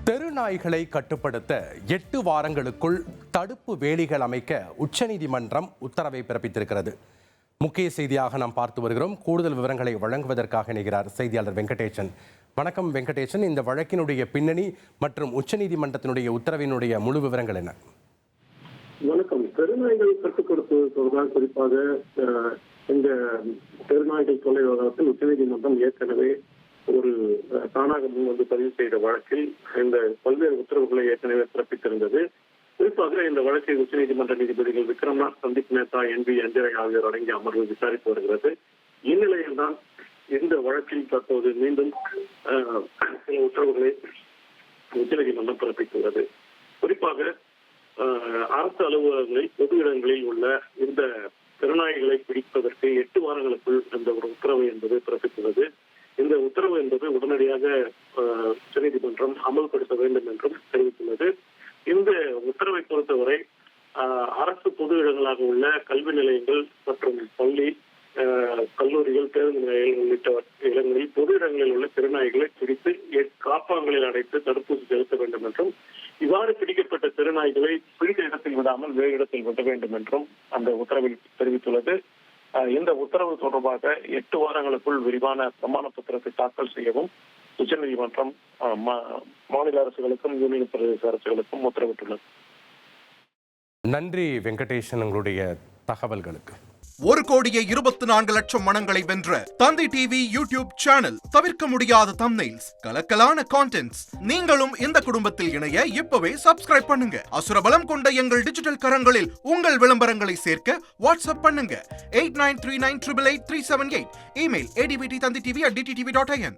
தெருநாய்களை கட்டுப்படுத்த 8 வாரங்களுக்குள் தடுப்பு வேலிகள் அமைக்க உச்சநீதிமன்றம் உத்தரவை பிறப்பித்திருக்கிறது. முக்கிய செய்தியாக நாம் பார்த்து வருகிறோம். கூடுதல் விவரங்களை வழங்குவதற்காக இணைகிறார் செய்தியாளர் வெங்கடேசன். வணக்கம் வெங்கடேசன், இந்த வழக்கினுடைய பின்னணி மற்றும் உச்சநீதிமன்றத்தினுடைய உத்தரவினுடைய முழு விவரங்கள் என்ன? வணக்கம். தெருநாய்கள் கட்டுப்படுத்துவது தொடர்பாக குறிப்பாக இந்த தெருநாய்கள் கொலை விவகாரத்தில் உச்சநீதிமன்றம் ஏற்கனவே ஒரு தானாக முன்வந்து பதிவு செய்த வழக்கில் இந்த பல்வேறு உத்தரவுகளை ஏற்கனவே பிறப்பித்திருந்தது. குறிப்பாக இந்த வழக்கை உச்சநீதிமன்ற நீதிபதிகள் விக்ரம்நாத், சந்தீப் மேத்தா, NB அஞ்சரை ஆகியோர் அடங்கிய அமர்வு விசாரித்து வருகிறது. இந்நிலையில் தான் இந்த வழக்கில் தற்போது மீண்டும் சில உத்தரவுகளை உச்சநீதிமன்றம் பிறப்பித்துள்ளது. குறிப்பாக அரசு அலுவலகங்களில் பொது இடங்களில் உள்ள இந்த தெருநாய்களை பிடிப்பதற்கு 8 வாரங்களுக்குள் இந்த ஒரு உத்தரவு என்பது பிறப்பித்துள்ளது. இந்த உத்தரவு என்பது உடனடியாக உச்சநீதிமன்றம் அமல்படுத்த வேண்டும் என்றும் தெரிவித்துள்ளது. இந்த உத்தரவை பொறுத்தவரை அரசு பொது இடங்களாக உள்ள கல்வி நிலையங்கள் மற்றும் பள்ளி, கல்லூரிகள், பேருந்து நிலையங்கள் உள்ளிட்ட இடங்களில் பொது இடங்களில் உள்ள தெருநாய்களை பிடித்து காப்பகங்களில் அடைத்து தடுப்பூசி செலுத்த வேண்டும் என்றும், இவ்வாறு பிடிக்கப்பட்ட தெருநாய்களை பிடித்த இடத்தில் விடாமல் வேறு இடத்தில் விட வேண்டும் என்றும் அந்த உத்தரவில் தெரிவித்துள்ளது. இந்த உத்தரவு தொடர்பாக 8 வாரங்களுக்குள் விரிவான பிரமாண பத்திரத்தை தாக்கல் செய்யவும் உச்சநீதிமன்றம் மாநில அரசுகளுக்கும் யூனியன் பிரதேச அரசுகளுக்கும் உத்தரவிட்டுள்ளது. நன்றி வெங்கடேசன், உங்களுடைய தகவல்களுக்கு. 1,24,00,000 மனங்களை வென்ற தந்தி டிவி யூடியூப் சேனல். தவிர்க்க முடியாத தம்ப்நெயில்ஸ், கலக்கலான கான்டென்ட்ஸ். நீங்களும் இந்த குடும்பத்தில் இணைய இப்பவே சப்ஸ்கிரைப் பண்ணுங்க. அசுரபலம் கொண்ட எங்கள் டிஜிட்டல் கரங்களில் உங்கள் விளம்பரங்களை சேர்க்க வாட்ஸ்அப் பண்ணுங்க. 8939883838. Email adbtthanditv@dttv.in.